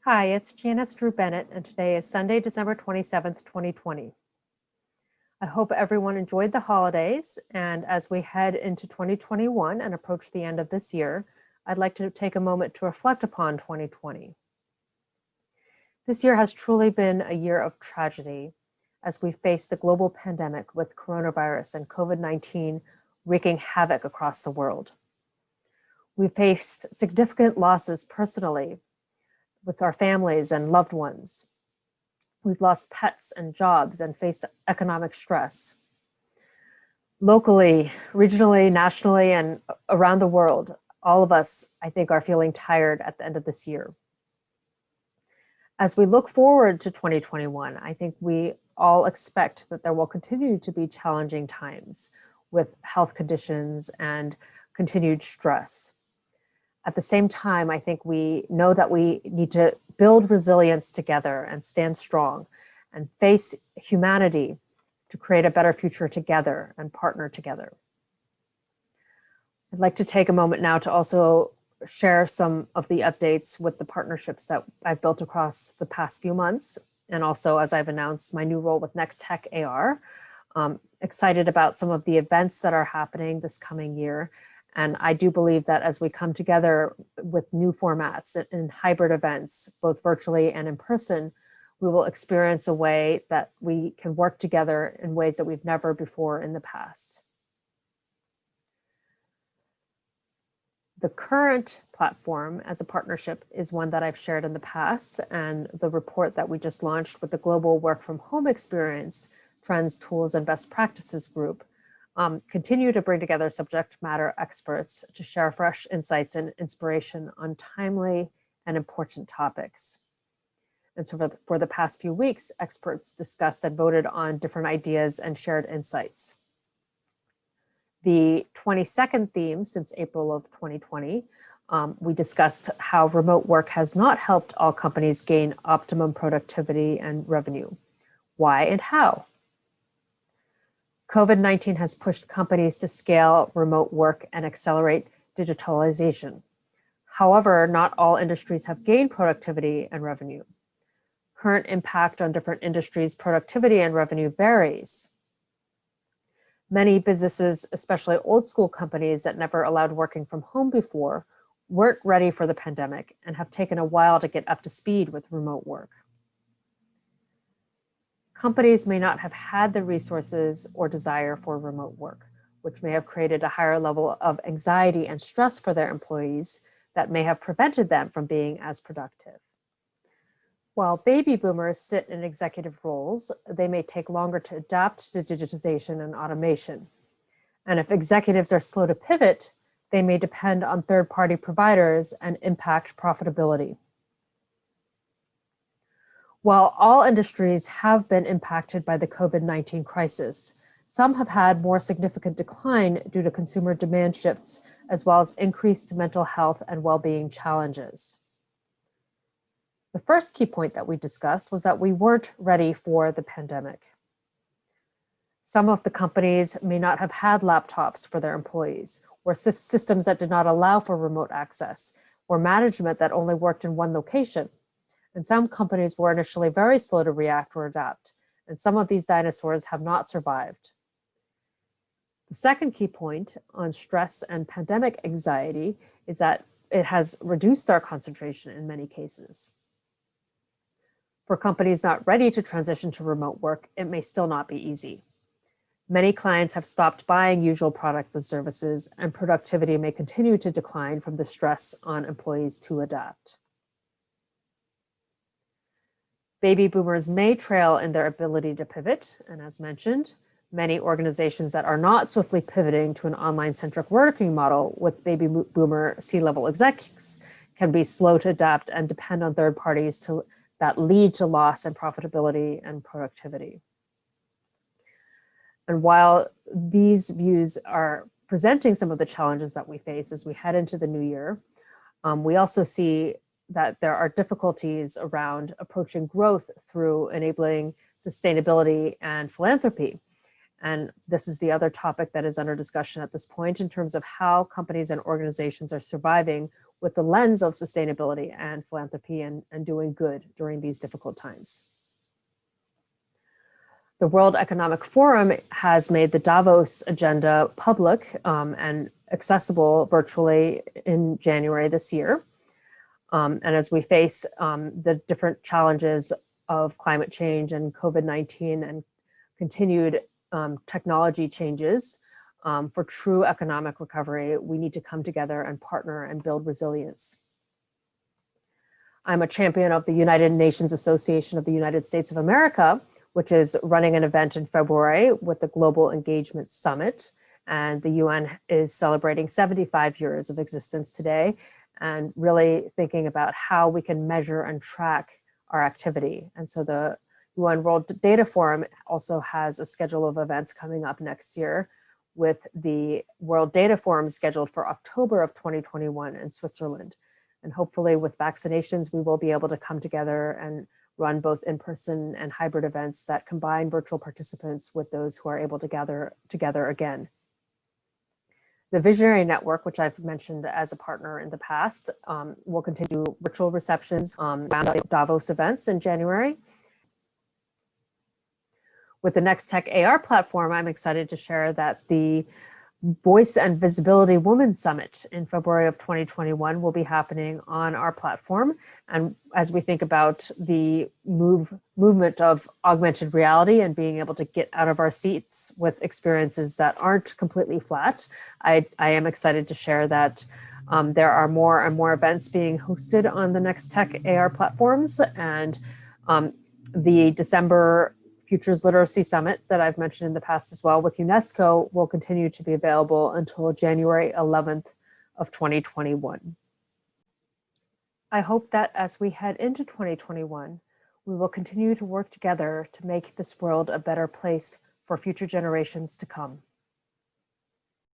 Hi, it's Janice Dru-Bennett, and today is Sunday, December 27th, 2020. I hope everyone enjoyed the holidays, and as we head into 2021 and approach the end of this year, I'd like to take a moment to reflect upon 2020. This year has truly been a year of tragedy as we face the global pandemic with coronavirus and COVID-19 wreaking havoc across the world. We faced significant losses personally, with our families and loved ones. We've lost pets and jobs and faced economic stress. Locally, regionally, nationally, and around the world, all of us, I think, are feeling tired at the end of this year. As we look forward to 2021, I think we all expect that there will continue to be challenging times with health conditions and continued stress. At the same time, I think we know that we need to build resilience together and stand strong and face humanity to create a better future together and partner together. I'd like to take a moment now to also share some of the updates with the partnerships that I've built across the past few months. And also, as I've announced my new role with NexTech AR, excited about some of the events that are happening this coming year. And I do believe that as we come together with new formats and hybrid events, both virtually and in person, we will experience a way that we can work together in ways that we've never before in the past. The Currnt platform as a partnership is one that I've shared in the past, and the report that we just launched with the Global Work from Home Experience, Trends, Tools, and Best Practices group continue to bring together subject matter experts to share fresh insights and inspiration on timely and important topics. And so for the past few weeks, experts discussed and voted on different ideas and shared insights. The 22nd theme since April of 2020, we discussed how remote work has not helped all companies gain optimum productivity and revenue. Why and how? COVID-19 has pushed companies to scale remote work and accelerate digitalization. However, not all industries have gained productivity and revenue. Current impact on different industries' productivity and revenue varies. Many businesses, especially old school companies that never allowed working from home before, weren't ready for the pandemic and have taken a while to get up to speed with remote work. Companies may not have had the resources or desire for remote work, which may have created a higher level of anxiety and stress for their employees that may have prevented them from being as productive. While baby boomers sit in executive roles, they may take longer to adapt to digitization and automation. And if executives are slow to pivot, they may depend on third-party providers and impact profitability. While all industries have been impacted by the COVID-19 crisis, some have had more significant decline due to consumer demand shifts, as well as increased mental health and well-being challenges. The first key point that we discussed was that we weren't ready for the pandemic. Some of the companies may not have had laptops for their employees, or systems that did not allow for remote access, or management that only worked in one location. And some companies were initially very slow to react or adapt, and some of these dinosaurs have not survived. The second key point on stress and pandemic anxiety is that it has reduced our concentration in many cases. For companies not ready to transition to remote work, it may still not be easy. Many clients have stopped buying usual products and services, and productivity may continue to decline from the stress on employees to adapt. Baby boomers may trail in their ability to pivot, and as mentioned, many organizations that are not swiftly pivoting to an online-centric working model with baby boomer C-level execs can be slow to adapt and depend on third parties that lead to loss in profitability and productivity. And while these views are presenting some of the challenges that we face as we head into the new year, we also see that there are difficulties around approaching growth through enabling sustainability and philanthropy. And this is the other topic that is under discussion at this point in terms of how companies and organizations are surviving with the lens of sustainability and philanthropy and doing good during these difficult times. The World Economic Forum has made the Davos agenda public and accessible virtually in January this year. And as we face the different challenges of climate change and COVID-19 and continued technology changes, for true economic recovery, we need to come together and partner and build resilience. I'm a champion of the United Nations Association of the United States of America, which is running an event in February with the Global Engagement Summit. And the UN is celebrating 75 years of existence today and really thinking about how we can measure and track our activity. And so the UN World Data Forum also has a schedule of events coming up next year, with the World Data Forum scheduled for October of 2021 in Switzerland. And hopefully with vaccinations, we will be able to come together and run both in-person and hybrid events that combine virtual participants with those who are able to gather together again. The Visionary Network, which I've mentioned as a partner in the past, will continue virtual receptions around the Davos events in January. With the NexTech AR platform, I'm excited to share that the Voice and Visibility Women Summit in February of 2021 will be happening on our platform. And as we think about the movement of augmented reality and being able to get out of our seats with experiences that aren't completely flat, I am excited to share that there are more and more events being hosted on the NexTech AR platforms, and the December Futures Literacy Summit that I've mentioned in the past as well with UNESCO will continue to be available until January 11th of 2021. I hope that as we head into 2021, we will continue to work together to make this world a better place for future generations to come.